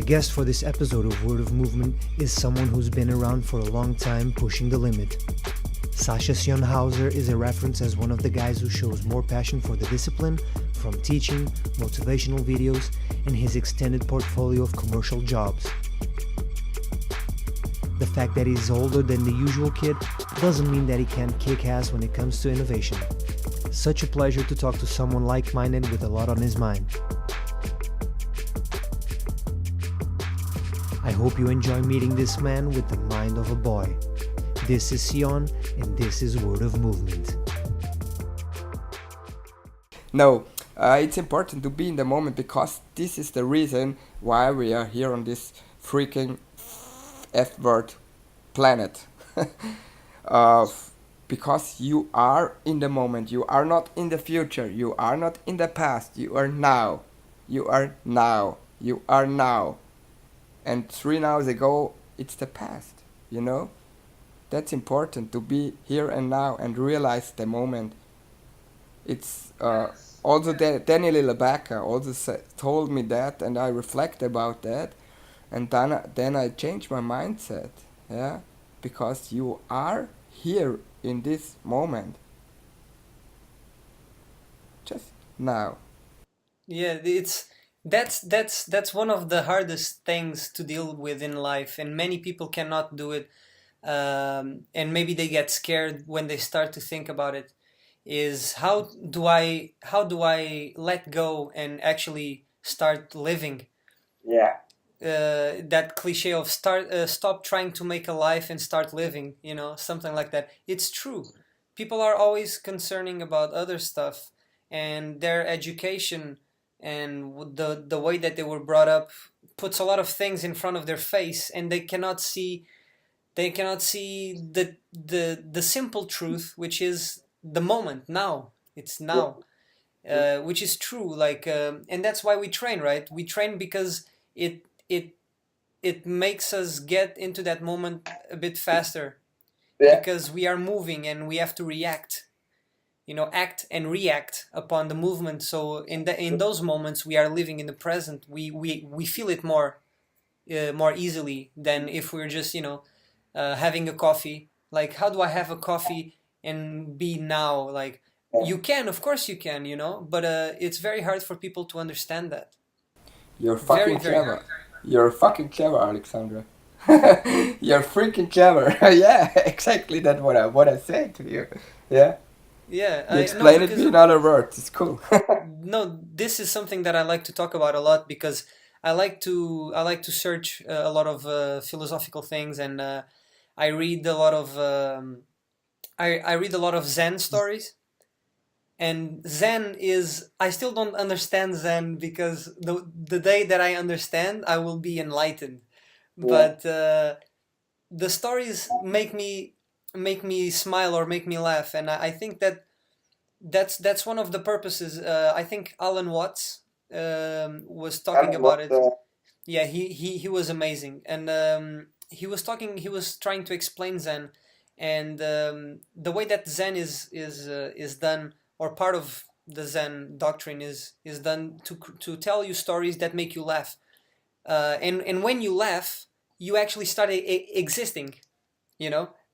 guest for this episode of Word of Movement is someone who's been around for a long time pushing the limit. Sasha Cionn Hauser is a reference as one of the guys who shows more passion for the discipline, from teaching, motivational videos, and his extended portfolio of commercial jobs. The fact that he's older than the usual kid doesn't mean that he can't kick ass when it comes to innovation. Such a pleasure to talk to someone like-minded with a lot on his mind. I hope you enjoy meeting this man with the mind of a boy. This is Cionn, and this is Word of Movement. No, it's important to be in the moment because this is the reason why we are here on this freaking F-word planet. Because you are in the moment, you are not in the future, you are not in the past, you are now. You are now. You are now. And 3 hours ago, it's the past, you know? That's important, to be here and now and realize the moment. It's also Danny Lillebacca also told me that, and I reflect about that, and then I changed my mindset, yeah, because you are here in this moment, just now. Yeah, that's one of the hardest things to deal with in life, and many people cannot do it. And maybe they get scared when they start to think about it. Is how do I let go and actually start living? Yeah. That cliche of stop trying to make a life and start living, something like that. It's true. People are always concerning about other stuff, and their education and the way that they were brought up puts a lot of things in front of their face, and they cannot see the simple truth, which is the moment now. It's now, which is true. And that's why we train, right? We train because it makes us get into that moment a bit faster, because we are moving and we have to react, act and react upon the movement. So in those moments we are living in the present. We feel it more easily than if we're just having a coffee. Like, how do I have a coffee and be now? Like, you can, of course you can, but it's very hard for people to understand that. You're fucking clever. You're fucking clever, Alexandra. You're freaking clever. Yeah, exactly. That's what I said to you. Yeah. Yeah. You explain it in other words. It's cool. No, this is something that I like to talk about a lot, because I like to search a lot of philosophical things, and I read a lot of I read a lot of Zen stories. And Zen is, I still don't understand Zen, because the day that I understand, I will be enlightened. But the stories make me smile or make me laugh, and I think that's one of the purposes. I think Alan Watts was talking about it. Yeah, he was amazing, and he was trying to explain Zen, and the way that Zen is done, or part of the Zen doctrine is done to tell you stories that make you laugh, and when you laugh, you actually start existing.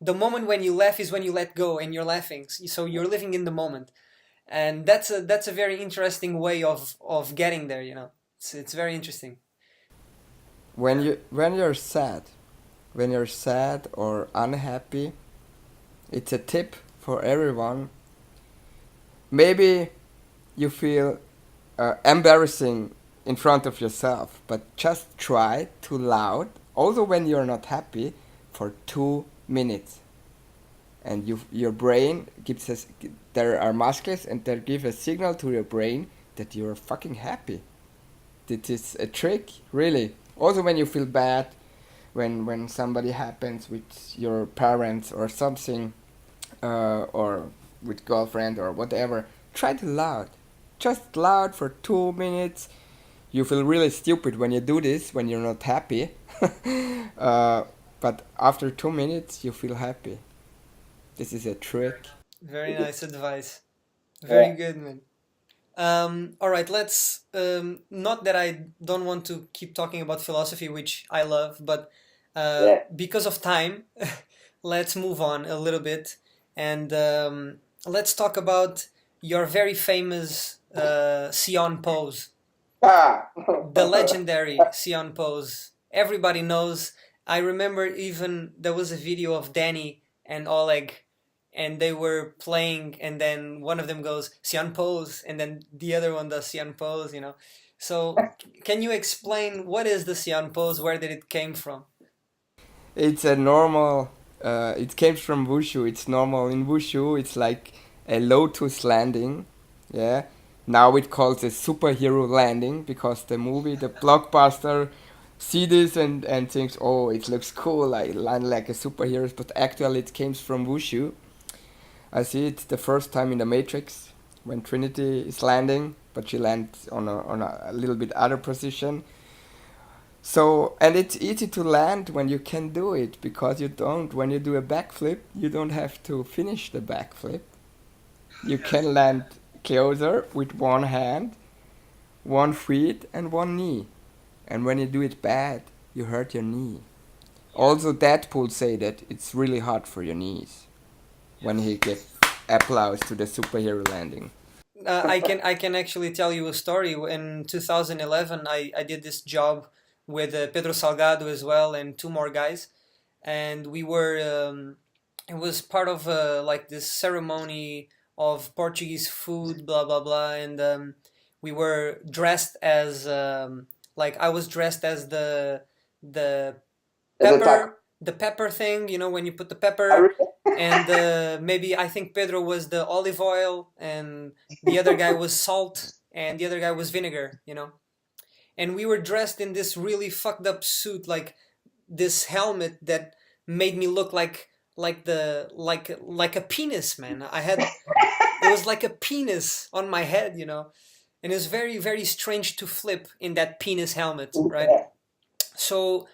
The moment when you laugh is when you let go and you're laughing, so you're living in the moment, and that's a very interesting way of getting there. It's very interesting. When you're sad or unhappy, it's a tip for everyone. Maybe you feel embarrassing in front of yourself, but just try to loud, also when you're not happy, for 2 minutes. And your brain gives us, there are muscles, and they give a signal to your brain that you're fucking happy. This is a trick, really. Also when you feel bad, when somebody happens with your parents or something, or with girlfriend or whatever, try to loud. Just loud for 2 minutes. You feel really stupid when you do this, when you're not happy. But after 2 minutes, you feel happy. This is a trick. Very nice advice. Very good, man. All right, let's. Not that I don't want to keep talking about philosophy, which I love, but Yeah. because of time, let's move on a little bit and let's talk about your very famous Sion pose, Ah. the legendary Sion pose. Everybody knows. I remember even there was a video of Danny and Oleg, and they were playing, and then one of them goes Sion pose, and then the other one does Sion pose. So, can you explain what is the Sion pose? Where did it came from? It's a normal. It came from wushu. It's normal in wushu. It's like a lotus landing. Yeah. Now it calls a superhero landing because the movie, the blockbuster, see this and thinks, oh, it looks cool. I land like a superhero. But actually, it came from wushu. I see it the first time in the Matrix when Trinity is landing, but she lands on a little bit other position. So, and it's easy to land when you can do it because you don't, when you do a backflip, you don't have to finish the backflip. You can land closer with one hand, one foot, and one knee. And when you do it bad, you hurt your knee. Also, Deadpool say that it's really hard for your knees when he gives applause to the superhero landing. I can actually tell you a story. In 2011, I did this job with Pedro Salgado as well and two more guys, and we were it was part of like this ceremony of Portuguese food, blah blah blah, and we were dressed as like I was dressed as the As a taco. the pepper thing, when you put the pepper, and maybe I think Pedro was the olive oil, and the other guy was salt, and the other guy was vinegar. And we were dressed in this really fucked up suit, like this helmet that made me look like a penis, man. It was like a penis on my head. And it was very very strange to flip in that penis helmet, right? So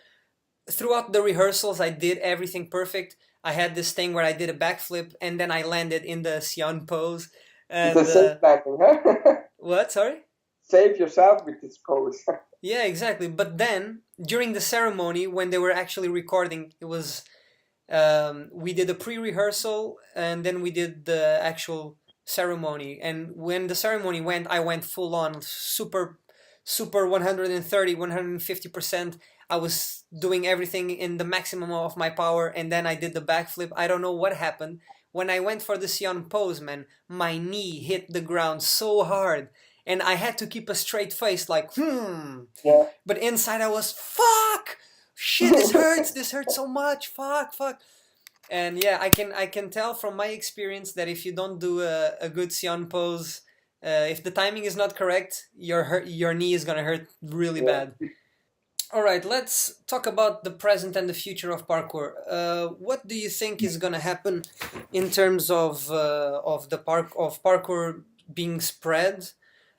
throughout the rehearsals, I did everything perfect. I had this thing where I did a backflip and then I landed in the Sion pose. It's a And safe landing, huh? what? Sorry? Save yourself with this pose. Yeah, exactly. But then during the ceremony, when they were actually recording, it was we did a pre-rehearsal and then we did the actual ceremony. And when the ceremony went, I went full on, super, super 130, 150%. I was doing everything in the maximum of my power, and then I did the backflip. I don't know what happened. When I went for the Sion pose, man, my knee hit the ground so hard, and I had to keep a straight face, like, Yeah. But inside I was, fuck! Shit, this hurts so much, fuck. And yeah, I can tell from my experience that if you don't do a good Sion pose, if the timing is not correct, your knee is gonna hurt really Yeah. bad. All right, let's talk about the present and the future of parkour. What do you think is gonna happen in terms of the parkour being spread?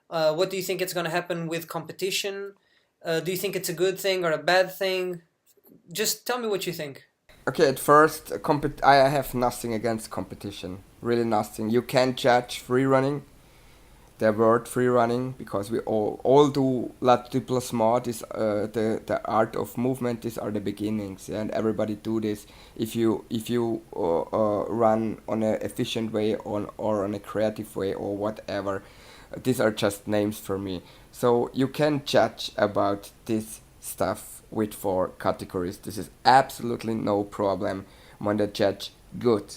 What do you think it's gonna happen with competition? Do you think it's a good thing or a bad thing? Just tell me what you think. Okay, at first, I have nothing against competition. Really nothing. You can judge free running, the word free running, because we all do la déplacement, this the art of movement. These are the beginnings, and everybody do this. If you run on an efficient way or on a creative way or whatever, these are just names for me. So you can judge about this stuff with four categories. This is absolutely no problem when they judge good,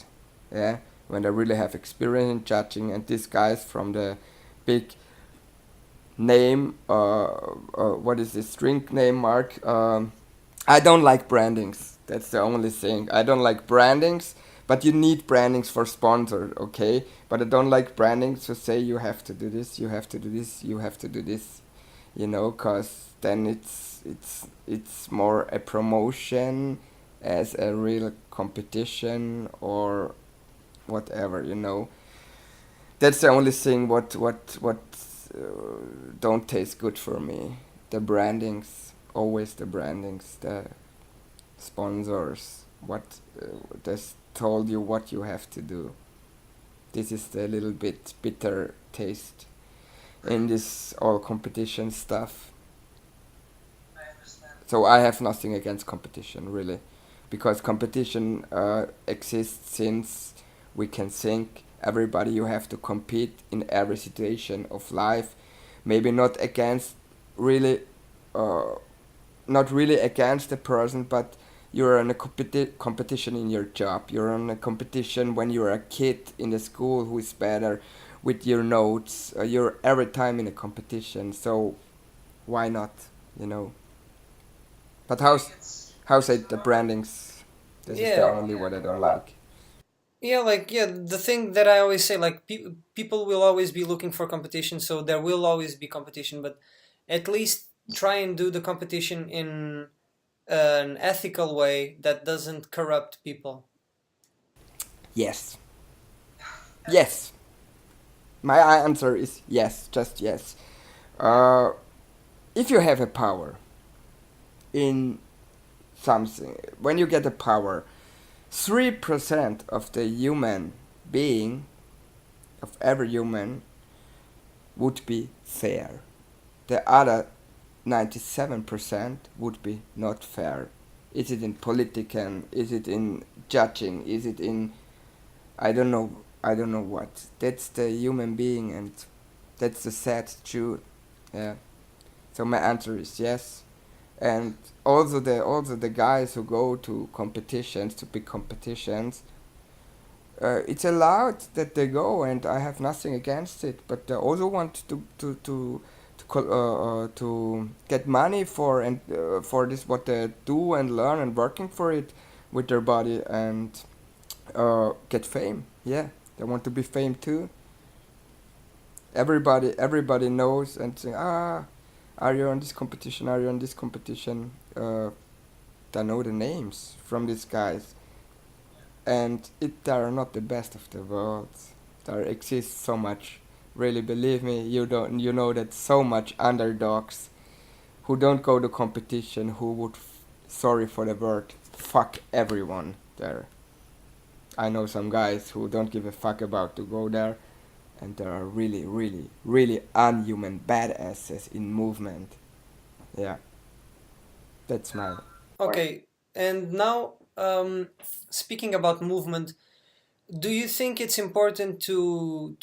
yeah, when they really have experience in judging. And these guys from the big name, what is this drink name, Mark? I don't like brandings. That's the only thing. I don't like brandings, but you need brandings for sponsor, okay? But I don't like brandings to say you have to do this, you have to do this, you have to do this, cause then it's more a promotion as a real competition or whatever. That's the only thing what don't taste good for me. The brandings, always the brandings, the sponsors, what they told you what you have to do. This is the little bit bitter taste. in this all competition stuff. So I have nothing against competition, really, because competition exists since we can think. Everybody, you have to compete in every situation of life. Maybe not against, really, uh, not really against the person, but you're in a competition in your job. You're in a competition when you're a kid in the school who is better with your notes. You're every time in a competition. So why not? You know. But how's it the brandings? This is the Yeah. only what I don't like. Yeah, like yeah, the thing that I always say, like people will always be looking for competition, so there will always be competition, but at least try and do the competition in an ethical way that doesn't corrupt people. Yes. Yes. My answer is yes, just yes. Uh, if you have a power in something, when you get a power, 3% of the human being, of every human, would be fair. The other 97% would be not fair. Is it in political? Is it in judging? Is it in I don't know. I don't know what. That's the human being, and that's the sad truth. Yeah. So my answer is yes. And also the guys who go to competitions, to big competitions, it's allowed that they go, and I have nothing against it. But they also want to get money for and for this what they do and learn and working for it with their body and get fame. Yeah, they want to be fame too. Everybody knows and say, are you on this competition? Are you on this competition? They know the names from these guys, and they are not the best of the world. There exists so much. Really, believe me, you don't. You know that so much underdogs who don't go to competition, who would, sorry for the word, fuck everyone there. I know some guys who don't give a fuck about to go there, and there are really, really, really unhuman badasses in movement. Yeah, that's my. Okay, and now speaking about movement, do you think it's important to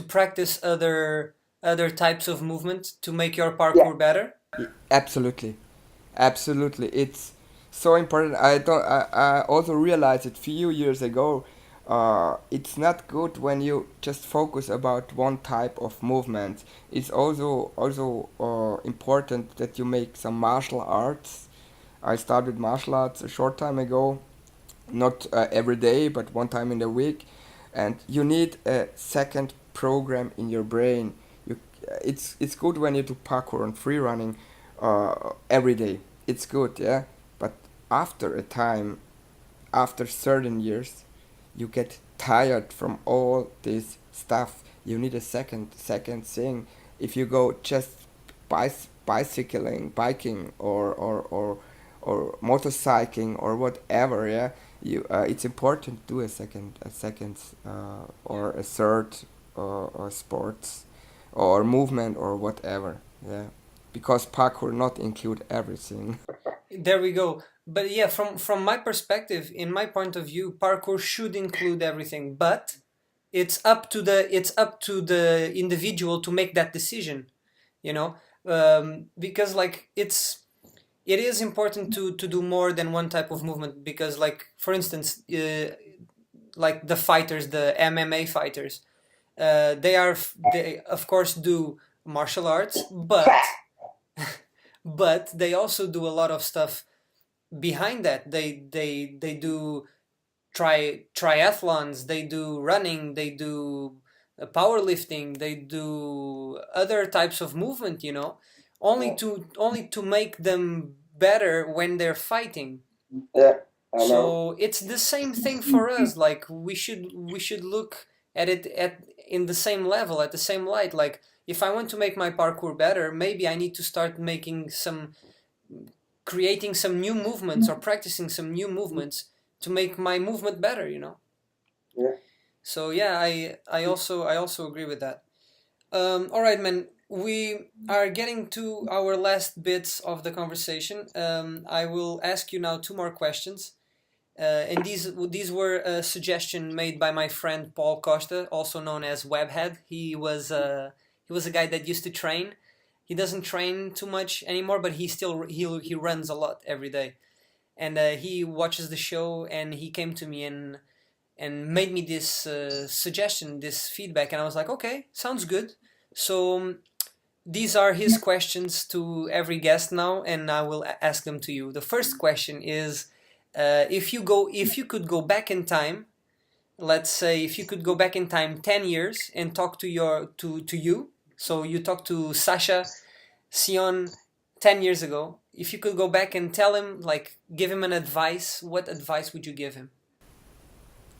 practice other types of movement to make your Yeah. parkour better? Absolutely, absolutely. It's so important. I also realized it few years ago. It's not good when you just focus about one type of movement. It's also important that you make some martial arts. I started martial arts a short time ago, not every day, but one time in the week, and you need a second program in your brain. It's good when you do parkour and free running every day. It's good, yeah. But after a time, after certain years, you get tired from all this stuff. You need a second thing. If you go just biking or motorcycling or whatever, yeah, you it's important to do a second or a third or sports or movement or whatever, yeah, because parkour not include everything. There we go. But yeah, from my perspective, in my point of view, parkour should include everything, but it's up to the individual to make that decision, you know, because like it is important to do more than one type of movement because like for instance, like the fighters, the MMA fighters, they of course do martial arts, but they also do a lot of stuff behind that. They do triathlons, they do running, they do powerlifting, they do other types of movement, you know, only to make them better when they're fighting. Yeah. I know. So it's the same thing for us. Like we should look at it at in the same level, at the same light. Like if I want to make my parkour better, maybe I need to start creating some new movements or practicing some new movements to make my movement better, you know. Yeah. So yeah, I also agree with that. All right, man. We are getting to our last bits of the conversation. I will ask you now two more questions. And these were a suggestion made by my friend Paul Costa, also known as Webhead. He was a guy that used to train. He doesn't train too much anymore, but he runs a lot every day. And he watches the show, and he came to me and made me this suggestion, this feedback, and I was like, okay, sounds good. So these are his questions to every guest now, and I will ask them to you. The first question is, if you could go back in time, let's say if you could go back in time 10 years and talk to you, so you talk to Sasha Cionn 10 years ago, if you could go back and tell him, like, give him an advice, what advice would you give him?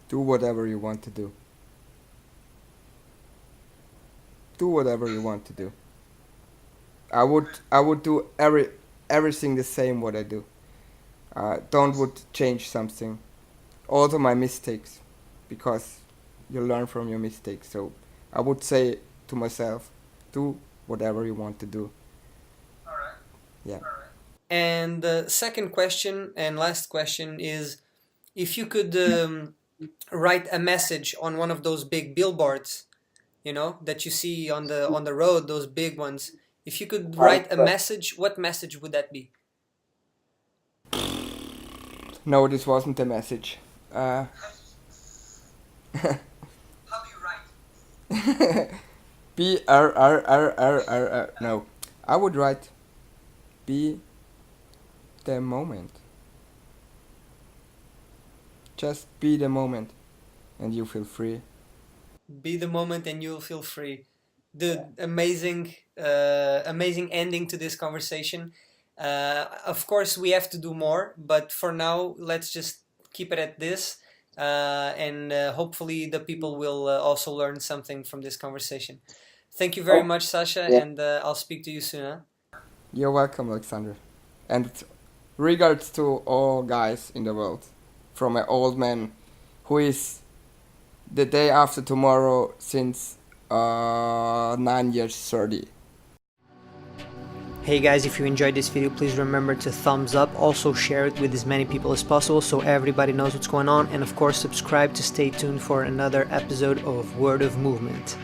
Do whatever you want to do. Do whatever you want to do. I would do everything the same what I do. Would change something. Also my mistakes, because you learn from your mistakes. So I would say to myself, do whatever you want to do. All right. Yeah. All right. And the second question and last question is, if you could write a message on one of those big billboards, you know, that you see on the road, those big ones. If you could write a message, what message would that be? No, this wasn't a message. How do you write? B-R-R-R-R-R-R. No, I would write be the moment. Just be the moment and you feel free. Be the moment and you'll feel free. The amazing ending to this conversation. Of course, we have to do more, but for now, let's just keep it at this. And hopefully the people will also learn something from this conversation. Thank you very much, Sasha, and I'll speak to you soon. Huh? You're welcome, Alexander. And regards to all guys in the world, from an old man who is the day after tomorrow since 9 years 30. Hey guys, if you enjoyed this video, please remember to thumbs up. Also share it with as many people as possible so everybody knows what's going on. And of course, subscribe to stay tuned for another episode of Word of Movement.